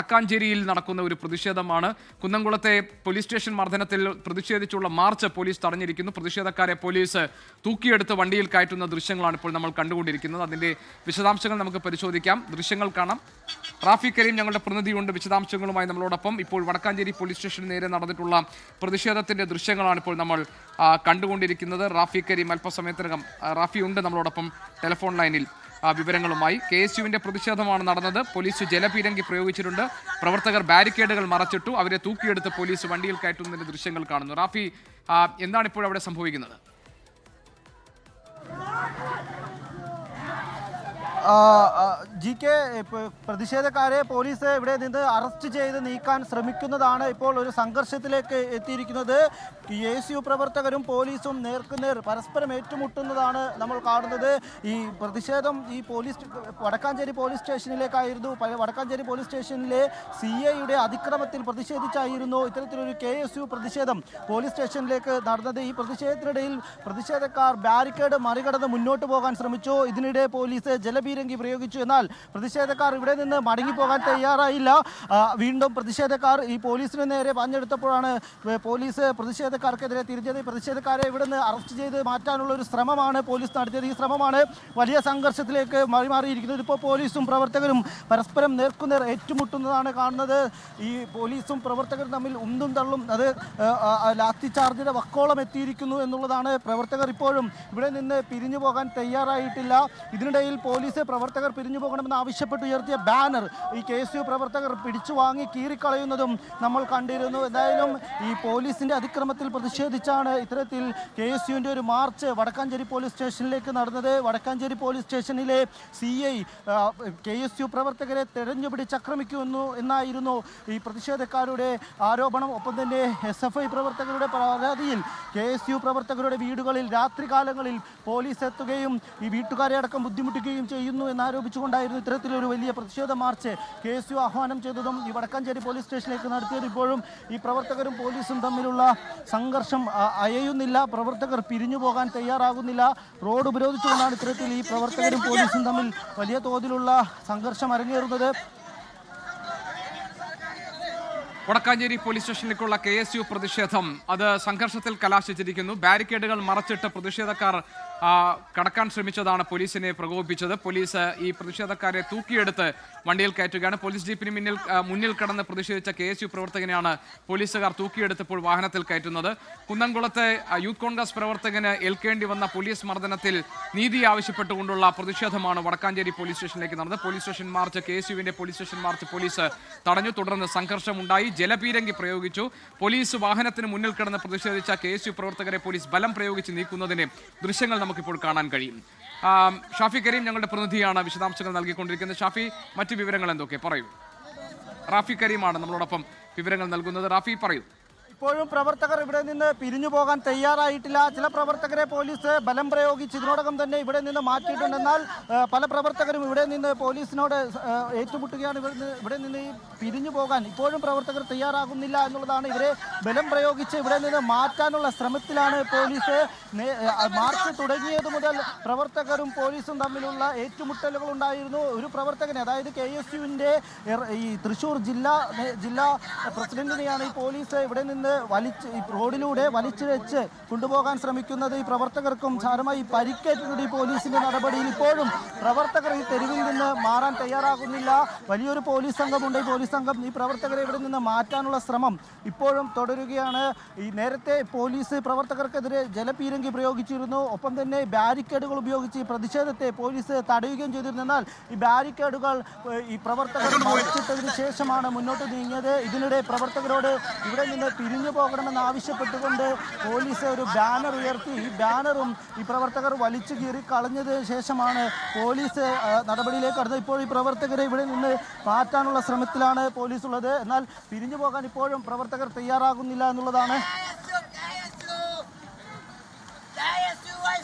വടക്കാഞ്ചേരിയിൽ നടക്കുന്ന ഒരു പ്രതിഷേധമാണ്. കുന്നംകുളത്തെ പോലീസ് സ്റ്റേഷൻ മർദ്ദനത്തിൽ പ്രതിഷേധിച്ചുള്ള മാർച്ച് പോലീസ് തടഞ്ഞിരിക്കുന്നു. പ്രതിഷേധക്കാരെ പോലീസ് തൂക്കിയെടുത്ത് വണ്ടിയിൽ കയറ്റുന്ന ദൃശ്യങ്ങളാണ് ഇപ്പോൾ നമ്മൾ കണ്ടുകൊണ്ടിരിക്കുന്നത്. അതിന്റെ വിശദാംശങ്ങൾ നമുക്ക് പരിശോധിക്കാം, ദൃശ്യങ്ങൾ കാണാം. റാഫി കരീം ഞങ്ങളുടെ പ്രതിനിധിയുണ്ട് വിശദാംശങ്ങളുമായി നമ്മളോടൊപ്പം. ഇപ്പോൾ വടക്കാഞ്ചേരി പോലീസ് സ്റ്റേഷന് നേരെ നടന്നിട്ടുള്ള പ്രതിഷേധത്തിന്റെ ദൃശ്യങ്ങളാണ് ഇപ്പോൾ നമ്മൾ കണ്ടുകൊണ്ടിരിക്കുന്നത്. റാഫി കരീം അല്പസമയത്തിനകം റാഫി ഉണ്ട് നമ്മളോടൊപ്പം ടെലിഫോൺ ലൈനിൽ വിവരങ്ങളുമായി. KSUവിന്റെ പ്രതിഷേധമാണ് നടന്നത്. പോലീസ് ജലപീരങ്കി പ്രയോഗിച്ചിട്ടുണ്ട്. പ്രവർത്തകർ ബാരിക്കേഡുകൾ മറച്ചിട്ടു. അവരെ തൂക്കിയെടുത്ത് പോലീസ് വണ്ടിയിൽ കയറ്റുന്നതിന്റെ ദൃശ്യങ്ങൾ കാണുന്നു. റാഫി, എന്താണ് ഇപ്പോൾ അവിടെ സംഭവിക്കുന്നത്? GK പ്രതിഷേധക്കാരെ പോലീസ് ഇവിടെ നിന്ന് അറസ്റ്റ് ചെയ്ത് നീക്കാൻ ശ്രമിക്കുന്നതാണ് ഇപ്പോൾ ഒരു സംഘർഷത്തിലേക്ക് എത്തിയിരിക്കുന്നത്. KSU പ്രവർത്തകരും പോലീസും നേർക്കുനേർ പരസ്പരം ഏറ്റുമുട്ടുന്നതാണ് നമ്മൾ കാണുന്നത്. ഈ പ്രതിഷേധം വടക്കാഞ്ചേരി പോലീസ് സ്റ്റേഷനിലേക്കായിരുന്നു. വടക്കാഞ്ചേരി പോലീസ് സ്റ്റേഷനിലെ CIയുടെ അതിക്രമത്തിൽ പ്രതിഷേധിച്ചായിരുന്നു ഇത്തരത്തിലൊരു KSU പ്രതിഷേധം പോലീസ് സ്റ്റേഷനിലേക്ക് നടന്നത്. ഈ പ്രതിഷേധത്തിനിടയിൽ പ്രതിഷേധക്കാർ ബാരിക്കേഡ് മറികടന്ന് മുന്നോട്ട് പോകാൻ ശ്രമിച്ചു. ഇതിനിടെ പോലീസ് ജലപീരങ്കി പ്രയോഗിച്ചു. എന്നാൽ പ്രതിഷേധക്കാർ ഇവിടെ നിന്ന് മടങ്ങിപ്പോകാൻ തയ്യാറായില്ല. വീണ്ടും പ്രതിഷേധക്കാർ ഈ പോലീസിന് നേരെ പാഞ്ഞെടുത്തപ്പോഴാണ് പോലീസ് പ്രതിഷേധക്കാർക്കെതിരെ തിരിഞ്ഞത്. പ്രതിഷേധക്കാരെ ഇവിടെ നിന്ന് അറസ്റ്റ് ചെയ്ത് മാറ്റാനുള്ള ഒരു ശ്രമമാണ് പോലീസ് നടത്തിയത്. ഈ ശ്രമമാണ് വലിയ സംഘർഷത്തിലേക്ക് മാറിയിരിക്കുന്നത്. ഇപ്പോൾ പോലീസും പ്രവർത്തകരും പരസ്പരം നേർക്കുനേർ ഏറ്റുമുട്ടുന്നതാണ് കാണുന്നത്. ഈ പോലീസും പ്രവർത്തകരും തമ്മിൽ ഉന്തും തള്ളും, അത് ലാത്തി ചാർജിന്റെ വക്കോളം എത്തിയിരിക്കുന്നു എന്നുള്ളതാണ്. പ്രവർത്തകർ ഇപ്പോഴും ഇവിടെ നിന്ന് പിരിഞ്ഞു പോകാൻ തയ്യാറായിട്ടില്ല. ഇതിനിടയിൽ പോലീസ് പ്രവർത്തകർ പിരിഞ്ഞു പോകണമെന്ന് ആവശ്യപ്പെട്ട് ഉയർത്തിയ ബാനർ ഈ KSU പ്രവർത്തകർ പിടിച്ചു വാങ്ങി കീറിക്കളയുന്നതും നമ്മൾ കണ്ടിരുന്നു. എന്തായാലും ഈ പോലീസിന്റെ അതിക്രമത്തിൽ പ്രതിഷേധിച്ചാണ് ഇത്തരത്തിൽ KSUവിൻ്റെ ഒരു മാർച്ച് വടക്കാഞ്ചേരി പോലീസ് സ്റ്റേഷനിലേക്ക് നടന്നത്. വടക്കാഞ്ചേരി പോലീസ് സ്റ്റേഷനിലെ CI KSU പ്രവർത്തകരെ തെരഞ്ഞുപിടിച്ചാക്രമിക്കുന്നു എന്നായിരുന്നു ഈ പ്രതിഷേധക്കാരുടെ ആരോപണം. ഒപ്പം തന്നെ SFI പ്രവർത്തകരുടെ പരാതിയിൽ KSU പ്രവർത്തകരുടെ വീടുകളിൽ രാത്രികാലങ്ങളിൽ പോലീസ് എത്തുകയും ഈ വീട്ടുകാരെ അടക്കം ബുദ്ധിമുട്ടിക്കുകയും ചെയ്യുന്നു എന്നാരോപിച്ചുകൊണ്ടായിരുന്നു ഇത്തരത്തിലൊരു വലിയ പ്രതിഷേധ മാർച്ച് KSU ആഹ്വാനം ചെയ്തതും ഈ വടക്കാഞ്ചേരി പോലീസ് സ്റ്റേഷനിലേക്ക് നടത്തിയത്. ഇപ്പോഴും ഈ പ്രവർത്തകരും പോലീസും തമ്മിലുള്ള സംഘർഷം അയയുന്നില്ല. പ്രവർത്തകർ പിരിഞ്ഞു പോകാൻ തയ്യാറാകുന്നില്ല. റോഡ് ഉപരോധിച്ചുകൊണ്ടാണ് ഇത്തരത്തിൽ ഈ പ്രവർത്തകരും പോലീസും തമ്മിൽ വലിയ തോതിലുള്ള സംഘർഷം അരങ്ങേറുന്നത്. വടക്കാഞ്ചേരി പോലീസ് സ്റ്റേഷനിലേക്കുള്ള KSU പ്രതിഷേധം അത് സംഘർഷത്തിൽ കലാശിച്ചിരിക്കുന്നു. ബാരിക്കേഡുകൾ മറച്ചിട്ട് പ്രതിഷേധക്കാർ കടക്കാൻ ശ്രമിച്ചതാണ് പോലീസിനെ പ്രകോപിപ്പിച്ചത്. പോലീസ് ഈ പ്രതിഷേധക്കാരെ തൂക്കിയെടുത്ത് വണ്ടിയിൽ കയറ്റുകയാണ്. പോലീസ് ജീപ്പിന് മുന്നിൽ കടന്ന് പ്രതിഷേധിച്ച KSU പ്രവർത്തകനെയാണ് പോലീസുകാർ തൂക്കിയെടുത്തപ്പോൾ വാഹനത്തിൽ കയറ്റുന്നത്. കുന്നംകുളത്തെ യൂത്ത് കോൺഗ്രസ് പ്രവർത്തകന് ഏൽക്കേണ്ടി വന്ന പോലീസ് മർദ്ദനത്തിൽ നീതി ആവശ്യപ്പെട്ടുകൊണ്ടുള്ള പ്രതിഷേധമാണ് വടക്കാഞ്ചേരി പോലീസ് സ്റ്റേഷനിലേക്ക് നടന്നത്. പോലീസ് സ്റ്റേഷൻ മാർച്ച് KSUവിന്റെ പോലീസ് സ്റ്റേഷൻ മാർച്ച് പോലീസ് തടഞ്ഞു. തുടർന്ന് സംഘർഷമുണ്ടായി. ജലപീരങ്കി പ്രയോഗിച്ചു. പോലീസ് വാഹനത്തിന് മുന്നിൽ കിടന്ന് പ്രതിഷേധിച്ച KSU പ്രവർത്തകരെ പോലീസ് ബലം പ്രയോഗിച്ച് നീക്കുന്നതിന് ദൃശ്യങ്ങൾ നമുക്കിപ്പോൾ കാണാൻ കഴിയും. ഷാഫി കരീം ഞങ്ങളുടെ പ്രതിനിധിയാണ് വിശദാംശങ്ങൾ നൽകിക്കൊണ്ടിരിക്കുന്നത്. ഷാഫി, മറ്റു വിവരങ്ങൾ എന്തൊക്കെ പറയൂ? റാഫി കരീമാണ് നമ്മളോടൊപ്പം വിവരങ്ങൾ നൽകുന്നത്. റാഫി, പറയൂ. ഇപ്പോഴും പ്രവർത്തകർ ഇവിടെ നിന്ന് പിരിഞ്ഞു പോകാൻ തയ്യാറായിട്ടില്ല. ചില പ്രവർത്തകരെ പോലീസ് ബലം പ്രയോഗിച്ച് ഇതിനോടകം തന്നെ ഇവിടെ നിന്ന് മാറ്റിയിട്ടുണ്ട്. എന്നാൽ പല പ്രവർത്തകരും ഇവിടെ നിന്ന് പോലീസിനോട് ഏറ്റുമുട്ടുകയാണ്. ഇവിടെ നിന്ന് പിരിഞ്ഞു പോകാൻ ഇപ്പോഴും പ്രവർത്തകർ തയ്യാറാകുന്നില്ല എന്നുള്ളതാണ്. ഇവരെ ബലം പ്രയോഗിച്ച് ഇവിടെ നിന്ന് മാറ്റാനുള്ള ശ്രമത്തിലാണ് പോലീസ്. മാർച്ച് തുടങ്ങിയത് മുതൽ പ്രവർത്തകരും പോലീസും തമ്മിലുള്ള ഏറ്റുമുട്ടലുകൾ ഉണ്ടായിരുന്നു. ഒരു പ്രവർത്തകനെ, അതായത് KSUവിൻ്റെ ഈ തൃശ്ശൂർ ജില്ലാ പ്രസിഡന്റിനെയാണ് ഈ പോലീസ് ഇവിടെ നിന്ന് റോഡിലൂടെ വലിച്ചിഴച്ച് കൊണ്ടുപോകാൻ ശ്രമിക്കുന്നത്. ഈ പ്രവർത്തകർക്കും സാരമായി പരിക്കേറ്റിട്ടുണ്ട് ഈ പോലീസിന്റെ നടപടിയിൽ. ഇപ്പോഴും പ്രവർത്തകർ ഈ തെരുവിൽ നിന്ന് മാറാൻ തയ്യാറാകുന്നില്ല. വലിയൊരു പോലീസ് സംഘമുണ്ട്. ഈ പോലീസ് സംഘം ഈ പ്രവർത്തകരെ ഇവിടെ നിന്ന് മാറ്റാനുള്ള ശ്രമം ഇപ്പോഴും തുടരുകയാണ്. ഈ നേരത്തെ പോലീസ് പ്രവർത്തകർക്കെതിരെ ജലപീരങ്കി പ്രയോഗിച്ചിരുന്നു. ഒപ്പം തന്നെ ബാരിക്കേഡുകൾ ഉപയോഗിച്ച് ഈ പ്രതിഷേധത്തെ പോലീസ് തടയുകയും ചെയ്തിരുന്നു. എന്നാൽ ഈ ബാരിക്കേഡുകൾ ഈ പ്രവർത്തകർ മറിച്ചിട്ടതിന് ശേഷമാണ് മുന്നോട്ട് നീങ്ങിയത്. ഇതിനിടെ പ്രവർത്തകരോട് ഇവിടെ നിന്ന് പിരിഞ്ഞു പോകണമെന്ന് ആവശ്യപ്പെട്ടുകൊണ്ട് പോലീസ് ഒരു ബാനർ ഉയർത്തി. ഈ ബാനറും ഈ പ്രവർത്തകർ വലിച്ചു കീറി കളഞ്ഞതിന് ശേഷമാണ് പോലീസ് നടപടിയിലേക്ക് കടന്നത്. ഇപ്പോൾ ഈ പ്രവർത്തകരെ ഇവിടെ നിന്ന് മാറ്റാനുള്ള ശ്രമത്തിലാണ് പോലീസ് ഉള്ളത്. എന്നാൽ പിരിഞ്ഞു പോകാൻ ഇപ്പോഴും പ്രവർത്തകർ തയ്യാറാകുന്നില്ല എന്നുള്ളതാണ്.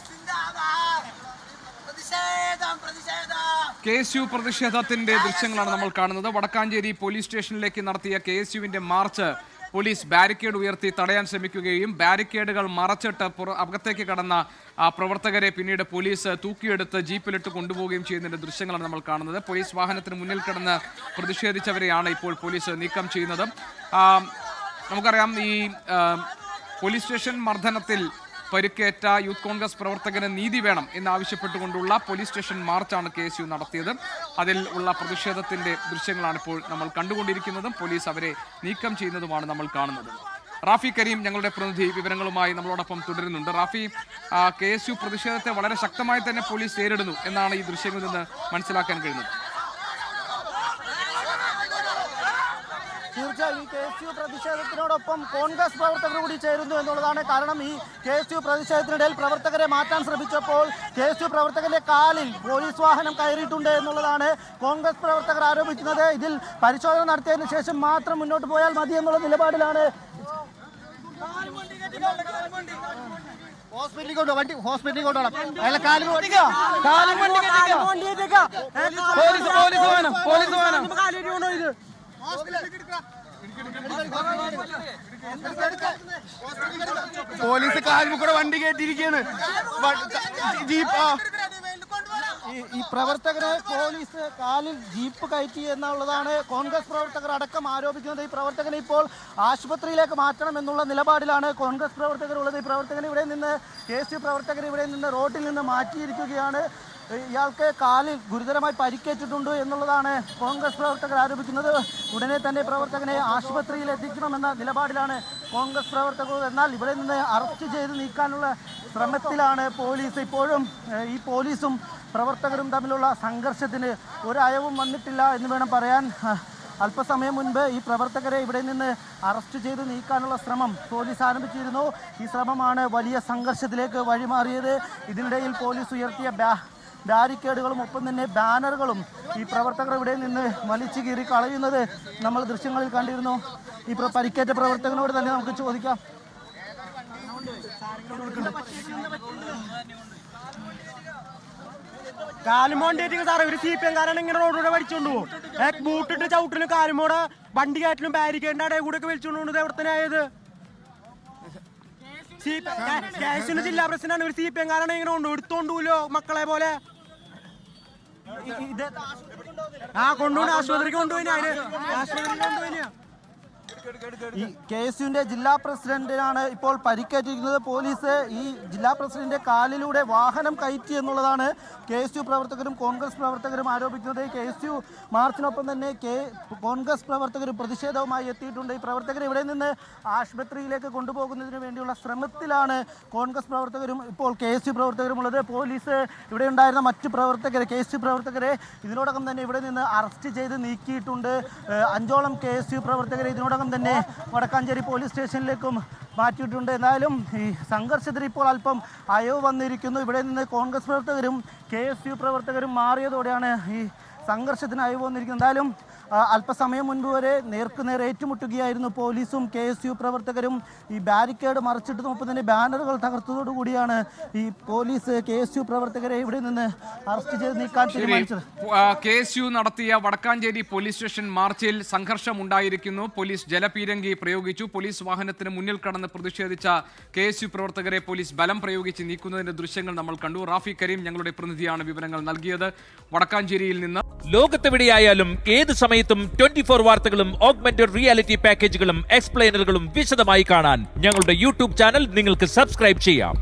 KSU പ്രതിഷേധത്തിന്റെ ദൃശ്യങ്ങളാണ് നമ്മൾ കാണുന്നത്. വടക്കാഞ്ചേരി പോലീസ് സ്റ്റേഷനിലേക്ക് നടത്തിയ KSUവിന്റെ മാർച്ച് പോലീസ് ബാരിക്കേഡ് ഉയർത്തി തടയാൻ ശ്രമിക്കുകയും ബാരിക്കേഡുകൾ മറച്ചിട്ട് അകത്തേക്ക് കടന്ന പ്രവർത്തകരെ പിന്നീട് പോലീസ് തൂക്കിയെടുത്ത് ജീപ്പിലിട്ട് കൊണ്ടുപോവുകയും ചെയ്യുന്നതിന്റെ ദൃശ്യങ്ങളാണ് നമ്മൾ കാണുന്നത്. പോലീസ് വാഹനത്തിന് മുന്നിൽ കിടന്ന് പ്രതിഷേധിച്ചവരെയാണ് ഇപ്പോൾ പോലീസ് നീക്കം ചെയ്യുന്നത്. നമുക്കറിയാം, ഈ പോലീസ് സ്റ്റേഷൻ മർദ്ദനത്തിൽ പരിക്കേറ്റ യൂത്ത് കോൺഗ്രസ് പ്രവർത്തകന് നീതി വേണം എന്നാവശ്യപ്പെട്ടുകൊണ്ടുള്ള പോലീസ് സ്റ്റേഷൻ മാർച്ചാണ് KSU നടത്തിയത്. അതിൽ ഉള്ള പ്രതിഷേധത്തിന്റെ ദൃശ്യങ്ങളാണ് ഇപ്പോൾ നമ്മൾ കണ്ടുകൊണ്ടിരിക്കുന്നതും പോലീസ് അവരെ നീക്കം ചെയ്യുന്നതുമാണ് നമ്മൾ കാണുന്നത്. റാഫി കരീം ഞങ്ങളുടെ പ്രതിനിധി വിവരങ്ങളുമായി നമ്മളോടൊപ്പം തുടരുന്നുണ്ട്. റാഫി, KSU പ്രതിഷേധത്തെ വളരെ ശക്തമായി തന്നെ പോലീസ് നേരിടുന്നു എന്നാണ് ഈ ദൃശ്യങ്ങളിൽ നിന്ന് മനസ്സിലാക്കാൻ കഴിയുന്നത്. തീർച്ചയായും ഈ KSU പ്രതിഷേധത്തിനോടൊപ്പം കോൺഗ്രസ് പ്രവർത്തകർ കൂടി ചേരുന്നു എന്നുള്ളതാണ്. കാരണം ഈ KSU പ്രതിഷേധത്തിനിടയിൽ പ്രവർത്തകരെ മാറ്റാൻ ശ്രമിച്ചപ്പോൾ KSU പ്രവർത്തകന്റെ കാലിൽ പോലീസ് വാഹനം കയറിയിട്ടുണ്ട് എന്നുള്ളതാണ് കോൺഗ്രസ് പ്രവർത്തകർ ആരോപിക്കുന്നത്. ഇതിൽ പരിശോധന നടത്തിയതിനു ശേഷം മാത്രം മുന്നോട്ട് പോയാൽ മതി എന്നുള്ള നിലപാടിലാണ്. ഹോസ്പിറ്റലിൽ കൊണ്ടുപോകണം. അയാളെ കാലും പോലീസ് കാൽമുക്കൂടെ വണ്ടി കയറ്റിയിരിക്കുകയാണ്. ഈ പ്രവർത്തകരെ പോലീസ് കാലിൽ ജീപ്പ് കയറ്റി എന്നുള്ളതാണ് കോൺഗ്രസ് പ്രവർത്തകർ അടക്കം ആരോപിക്കുന്നത്. ഈ പ്രവർത്തകനെ ഇപ്പോൾ ആശുപത്രിയിലേക്ക് മാറ്റണം എന്നുള്ള നിലപാടിലാണ് കോൺഗ്രസ് പ്രവർത്തകർ ഉള്ളത്. ഈ പ്രവർത്തകൻ ഇവിടെ നിന്ന് KSU പ്രവർത്തകർ ഇവിടെ നിന്ന് റോഡിൽ നിന്ന് മാറ്റിയിരിക്കുകയാണ്. ഇയാൾക്ക് കാലിൽ ഗുരുതരമായി പരിക്കേറ്റിട്ടുണ്ട് എന്നുള്ളതാണ് കോൺഗ്രസ് പ്രവർത്തകർ ആരോപിക്കുന്നത്. ഉടനെ തന്നെ പ്രവർത്തകനെ ആശുപത്രിയിൽ എത്തിക്കണമെന്ന നിലപാടിലാണ് കോൺഗ്രസ് പ്രവർത്തകർ. എന്നാൽ ഇവിടെ നിന്ന് അറസ്റ്റ് ചെയ്ത് നീക്കാനുള്ള ശ്രമത്തിലാണ് പോലീസ്. ഇപ്പോഴും ഈ പോലീസും പ്രവർത്തകരും തമ്മിലുള്ള സംഘർഷത്തിന് ഒരയവും വന്നിട്ടില്ല എന്ന് വേണം പറയാൻ. അല്പസമയം മുൻപ് ഈ പ്രവർത്തകരെ ഇവിടെ നിന്ന് അറസ്റ്റ് ചെയ്ത് നീക്കാനുള്ള ശ്രമം പോലീസ് ആരംഭിച്ചിരുന്നു. ഈ ശ്രമമാണ് വലിയ സംഘർഷത്തിലേക്ക് വഴിമാറിയത്. ഇതിനിടയിൽ പോലീസ് ഉയർത്തിയ ബാരിക്കേഡുകളും ഒപ്പം തന്നെ ബാനറുകളും ഈ പ്രവർത്തകർ ഇവിടെ നിന്ന് വലിച്ചു കീറി കളയുന്നത് നമ്മൾ ദൃശ്യങ്ങളിൽ കണ്ടിരുന്നു. ഈ പരിക്കേറ്റ പ്രവർത്തകനോട് തന്നെ നമുക്ക് ചോദിക്കാം. കാലുമോണ്ടേറ്റിങ് സാറേ, ഒരു CPM കാരാണ് ഇങ്ങനെ റോഡിലൂടെ വലിച്ചോണ്ട് പോകും. ബൂട്ടിട്ട് ചവിട്ടിലും കാലുമോടെ വണ്ടി കയറ്റിലും ബാരിക്കേഡിന്റെ ഇടയിൽ കൂടെ ഒക്കെ വലിച്ചോണ്ട് പോകുന്നത് എവിടെ തന്നെ ആയത്? KSU ജില്ലാ പ്രസിഡന്റാണ്. ഒരു CPM കാരാണ് ഇങ്ങനെ എടുത്തോണ്ടൂല്ലോ മക്കളെ പോലെ. കൊണ്ടുപോയി ആശുപത്രിക്ക് കൊണ്ടുപോയി. ആശുപത്രിക്ക് കൊണ്ടുപോയി. ഈ KSUവിന്റെ ജില്ലാ പ്രസിഡന്റിനാണ് ഇപ്പോൾ പരിക്കേറ്റിരിക്കുന്നത്. പോലീസ് ഈ ജില്ലാ പ്രസിഡന്റിന്റെ കാലിലൂടെ വാഹനം കയറ്റി എന്നുള്ളതാണ് KSU പ്രവർത്തകരും കോൺഗ്രസ് പ്രവർത്തകരും ആരോപിക്കുന്നത്. KSU മാർച്ചിനൊപ്പം തന്നെ കോൺഗ്രസ് പ്രവർത്തകരും പ്രതിഷേധവുമായി എത്തിയിട്ടുണ്ട്. ഈ പ്രവർത്തകരെ ഇവിടെ നിന്ന് ആശുപത്രിയിലേക്ക് കൊണ്ടുപോകുന്നതിന് വേണ്ടിയുള്ള ശ്രമത്തിലാണ് കോൺഗ്രസ് പ്രവർത്തകരും ഇപ്പോൾ KSU പ്രവർത്തകരും ഉള്ളത്. പോലീസ് ഇവിടെ ഉണ്ടായിരുന്ന മറ്റു പ്രവർത്തകരെ KSU പ്രവർത്തകരെ ഇതിനോടകം തന്നെ ഇവിടെ നിന്ന് അറസ്റ്റ് ചെയ്ത് നീക്കിയിട്ടുണ്ട്. 5ഓളം KSU പ്രവർത്തകരെ ഇതിനോടകം തന്നെ വടക്കാഞ്ചേരി പോലീസ് സ്റ്റേഷനിലേക്കും മാറ്റിയിട്ടുണ്ട്. എന്നാലും ഈ സംഘർഷത്തിന് ഇപ്പോൾ അല്പം അയവ് വന്നിരിക്കുന്നു. ഇവിടെ നിന്ന് കോൺഗ്രസ് പ്രവർത്തകരും KSU പ്രവർത്തകരും മാറിയതോടെയാണ് ഈ സംഘർഷത്തിന് അയവ് വന്നിരിക്കുന്നത്. എന്തായാലും അല്പസമയം മുൻപ് വരെ നേർക്കുനേർ ഏറ്റുമുട്ടുകയായിരുന്നു പോലീസും KSU പ്രവർത്തകരും. ഈ ബാരിക്കേഡ് മറിച്ചിട്ടതും ഒപ്പം തന്നെ ബാനറുകൾ തകർത്തതോടുകൂടിയാണ് ഈ പോലീസ് KSU പ്രവർത്തകരെ ഇവിടെ നിന്ന് അറസ്റ്റ് ചെയ്ത് നീക്കാൻ തീരുമാനിച്ചത്. KSU നടത്തിയ വടക്കാഞ്ചേരി പോലീസ് സ്റ്റേഷൻ മാർച്ചിൽ സംഘർഷം ഉണ്ടായിരിക്കുന്നു. പോലീസ് ജലപീരങ്കി പ്രയോഗിച്ചു. പോലീസ് വാഹനത്തിന് മുന്നിൽ കടന്ന് പ്രതിഷേധിച്ച KSU പ്രവർത്തകരെ പോലീസ് ബലം പ്രയോഗിച്ച് നീക്കുന്നതിന്റെ ദൃശ്യങ്ങൾ നമ്മൾ കണ്ടു. റാഫി കരീം ഞങ്ങളുടെ പ്രതിനിധിയാണ് വിവരങ്ങൾ നൽകിയത് വടക്കാഞ്ചേരിയിൽ നിന്ന്. ലോകത്തെവിടെയായാലും ഏത് സമയത്തും 24 വാർത്തകളും ഓഗ്മെന്റഡ് റിയാലിറ്റി പാക്കേജുകളും എക്സ്പ്ലെയിനറുകളും വിശദമായി കാണാൻ ഞങ്ങളുടെ YouTube ചാനൽ നിങ്ങൾക്ക് സബ്സ്ക്രൈബ് ചെയ്യാം.